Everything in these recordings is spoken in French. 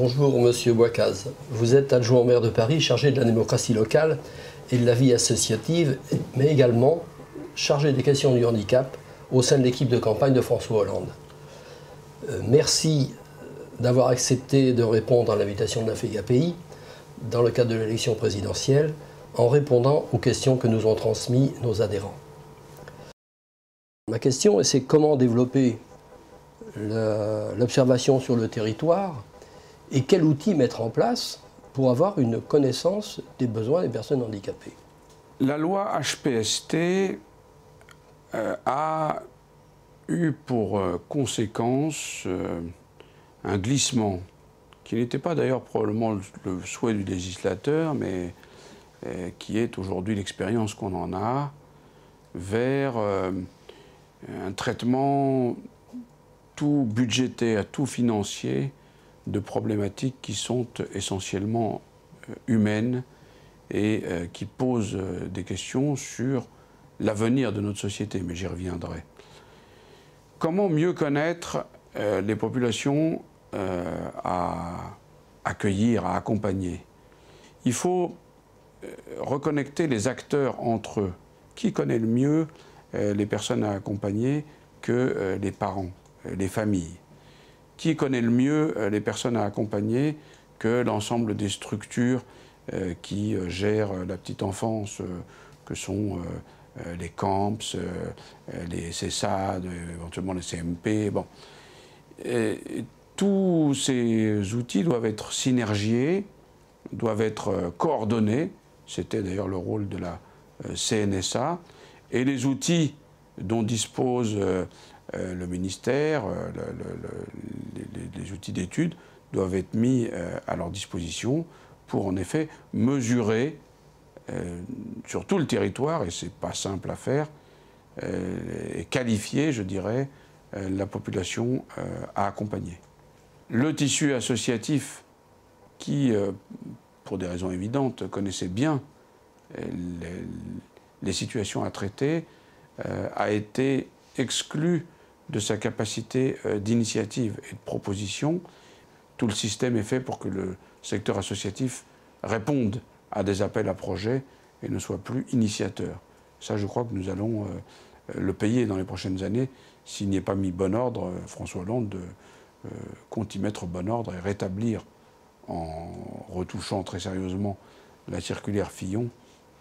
Bonjour Monsieur Bouaccaz. Vous êtes adjoint au maire de Paris, chargé de la démocratie locale et de la vie associative, mais également chargé des questions du handicap au sein de l'équipe de campagne de François Hollande. Merci d'avoir accepté de répondre à l'invitation de la FEGAPI dans le cadre de l'élection présidentielle en répondant aux questions que nous ont transmises nos adhérents. Ma question, c'est comment développer l'observation sur le territoire et quel outil mettre en place pour avoir une connaissance des besoins des personnes handicapées. La loi HPST a eu pour conséquence un glissement qui n'était pas d'ailleurs probablement le souhait du législateur, mais qui est aujourd'hui l'expérience qu'on en a, vers un traitement tout budgétaire, tout financier de problématiques qui sont essentiellement humaines et qui posent des questions sur l'avenir de notre société, mais j'y reviendrai. Comment mieux connaître les populations à accueillir, à accompagner? Il faut reconnecter les acteurs entre eux. Qui connaît le mieux les personnes à accompagner que les parents, les familles? Qui connaît le mieux les personnes à accompagner que l'ensemble des structures qui gèrent la petite enfance, que sont les camps, les CESAD, éventuellement les CMP. Bon. Tous ces outils doivent être synergiés, doivent être coordonnés. C'était d'ailleurs le rôle de la CNSA. Et les outils dont dispose le ministère, les outils d'études, doivent être mis à leur disposition pour en effet mesurer sur tout le territoire, et c'est pas simple à faire, et qualifier, je dirais, la population à accompagner. Le tissu associatif qui, pour des raisons évidentes, connaissait bien les situations à traiter, a été exclu de sa capacité d'initiative et de proposition. Tout le système est fait pour que le secteur associatif réponde à des appels à projets et ne soit plus initiateur. Ça, je crois que nous allons le payer dans les prochaines années s'il n'y est pas mis bon ordre. François Hollande compte y mettre bon ordre et rétablir, en retouchant très sérieusement la circulaire Fillon,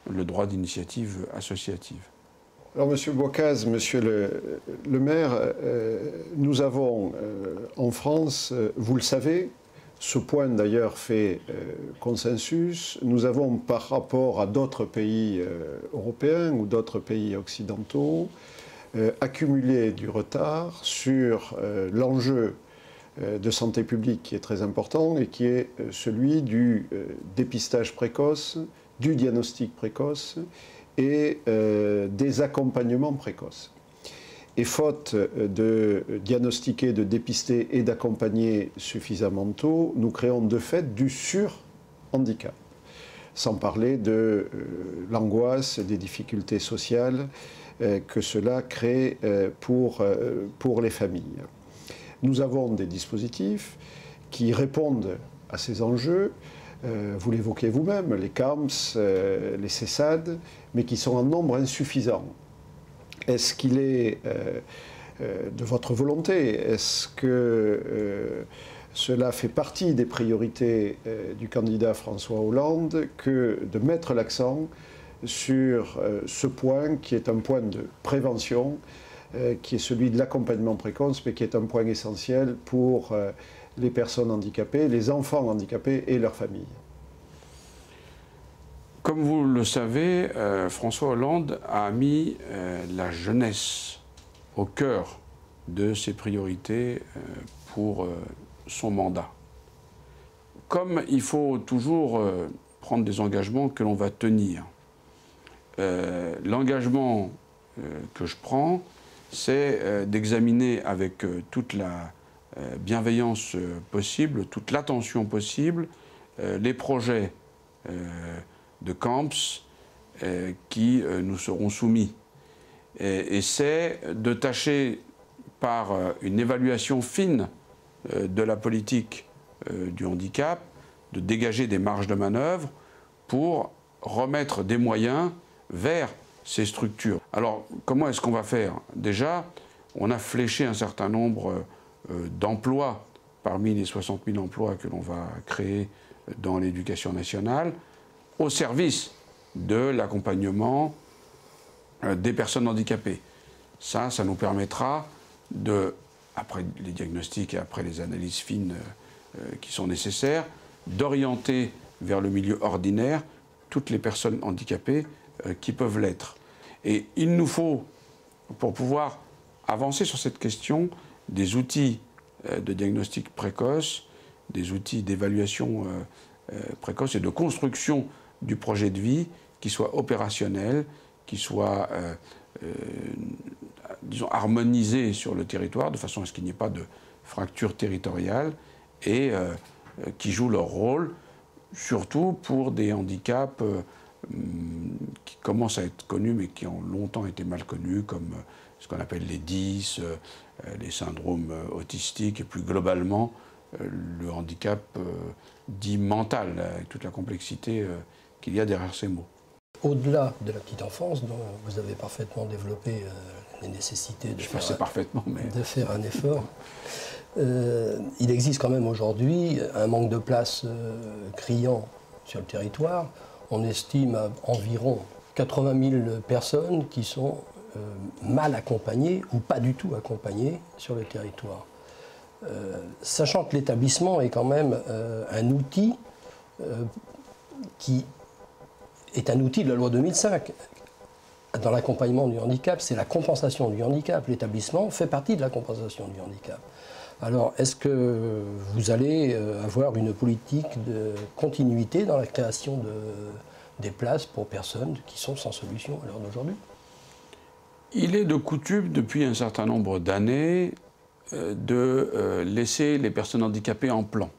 le droit d'initiative associative. Alors, Monsieur Bouaccaz, Monsieur le maire, nous avons en France, vous le savez, ce point d'ailleurs fait consensus, nous avons par rapport à d'autres pays européens ou d'autres pays occidentaux accumulé du retard sur l'enjeu de santé publique qui est très important et qui est celui du dépistage précoce, du diagnostic précoce et des accompagnements précoces. Et faute de diagnostiquer, de dépister et d'accompagner suffisamment tôt, nous créons de fait du sur-handicap. Sans parler de l'angoisse, des difficultés sociales que cela crée pour les familles. Nous avons des dispositifs qui répondent à ces enjeux. Vous l'évoquez vous-même, les CAMS, les CESAD, mais qui sont en nombre insuffisant. Est-ce qu'il est de votre volonté? Est-ce que cela fait partie des priorités du candidat François Hollande que de mettre l'accent sur ce point qui est un point de prévention, qui est celui de l'accompagnement précoce, mais qui est un point essentiel pour les personnes handicapées, les enfants handicapés et leurs familles? Comme vous le savez, François Hollande a mis la jeunesse au cœur de ses priorités pour son mandat. Comme il faut toujours prendre des engagements que l'on va tenir, l'engagement que je prends, c'est d'examiner avec toute la bienveillance possible, toute l'attention possible, les projets de camps qui nous seront soumis. Et c'est de tâcher par une évaluation fine de la politique du handicap, de dégager des marges de manœuvre pour remettre des moyens vers ces structures. Alors, comment est-ce qu'on va faire? Déjà, on a fléché un certain nombre d'emplois parmi les 60 000 emplois que l'on va créer dans l'éducation nationale au service de l'accompagnement des personnes handicapées. Ça nous permettra après les diagnostics et après les analyses fines qui sont nécessaires, d'orienter vers le milieu ordinaire toutes les personnes handicapées qui peuvent l'être. Et il nous faut, pour pouvoir avancer sur cette question, des outils de diagnostic précoce, des outils d'évaluation précoce et de construction du projet de vie qui soient opérationnels, qui soient disons, harmonisés sur le territoire, de façon à ce qu'il n'y ait pas de fracture territoriale, et qui jouent leur rôle, surtout pour des handicaps qui commencent à être connus, mais qui ont longtemps été mal connus, comme ce qu'on appelle les DIS, les syndromes autistiques, et plus globalement, le handicap dit mental, avec toute la complexité qu'il y a derrière ces mots. Au-delà de la petite enfance, dont vous avez parfaitement développé les nécessités de faire un effort, il existe quand même aujourd'hui un manque de place criant sur le territoire. On estime à environ 80 000 personnes qui sont mal accompagnées ou pas du tout accompagnées sur le territoire. Sachant que l'établissement est quand même un outil qui est un outil de la loi 2005. Dans l'accompagnement du handicap, c'est la compensation du handicap. L'établissement fait partie de la compensation du handicap. Alors, est-ce que vous allez avoir une politique de continuité dans la création des places pour personnes qui sont sans solution à l'heure d'aujourd'hui? Il est de coutume, depuis un certain nombre d'années, de laisser les personnes handicapées en plan.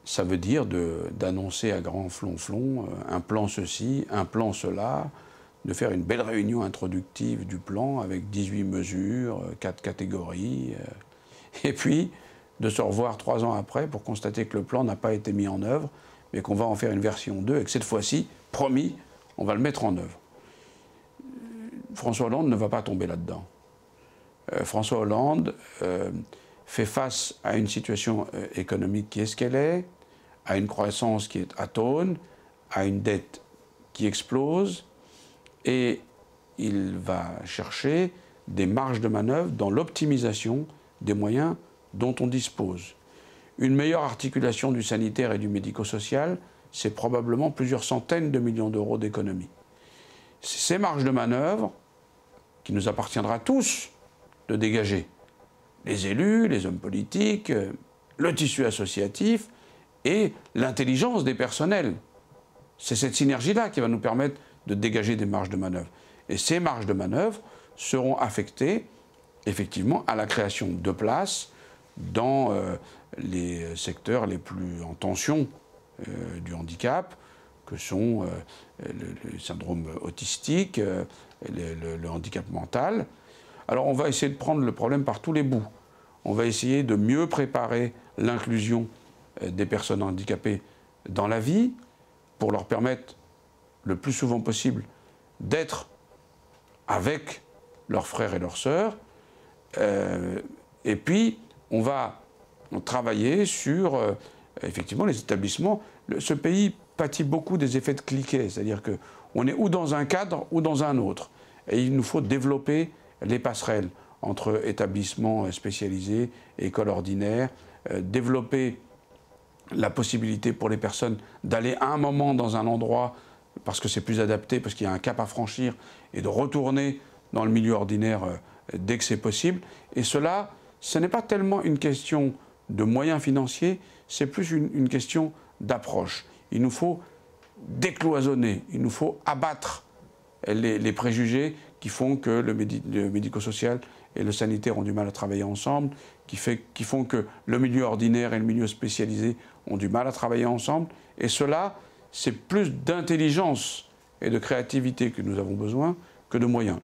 Ça veut dire d'annoncer à grand flonflon un plan ceci, un plan cela, de faire une belle réunion introductive du plan avec 18 mesures, 4 catégories, et puis de se revoir 3 ans après pour constater que le plan n'a pas été mis en œuvre, mais qu'on va en faire une version 2 et que cette fois-ci, promis, on va le mettre en œuvre. François Hollande ne va pas tomber là-dedans. François Hollande fait face à une situation économique qui est ce qu'elle est, à une croissance qui est atone, à une dette qui explose, et il va chercher des marges de manœuvre dans l'optimisation des moyens dont on dispose. Une meilleure articulation du sanitaire et du médico-social, c'est probablement plusieurs centaines de millions d'euros d'économies. C'est ces marges de manœuvre qu'il nous appartiendra tous de dégager. Les élus, les hommes politiques, le tissu associatif et l'intelligence des personnels. C'est cette synergie-là qui va nous permettre de dégager des marges de manœuvre. Et ces marges de manœuvre seront affectées, effectivement, à la création de places dans les secteurs les plus en tension du handicap, que sont le syndrome autistique, le handicap mental. Alors on va essayer de prendre le problème par tous les bouts. On va essayer de mieux préparer l'inclusion des personnes handicapées dans la vie, pour leur permettre le plus souvent possible d'être avec leurs frères et leurs sœurs. Et puis, on va travailler sur, effectivement, les établissements. Ce pays pâtit beaucoup des effets de cliquet, c'est-à-dire qu'on est ou dans un cadre ou dans un autre. Et il nous faut développer les passerelles entre établissements spécialisés et écoles ordinaires, développer la possibilité pour les personnes d'aller à un moment dans un endroit parce que c'est plus adapté, parce qu'il y a un cap à franchir, et de retourner dans le milieu ordinaire dès que c'est possible. Et cela, ce n'est pas tellement une question de moyens financiers, c'est plus une question d'approche. Il nous faut décloisonner, il nous faut abattre les préjugés qui font que le médico-social et le sanitaire ont du mal à travailler ensemble, qui font que le milieu ordinaire et le milieu spécialisé ont du mal à travailler ensemble. Et cela, c'est plus d'intelligence et de créativité que nous avons besoin que de moyens.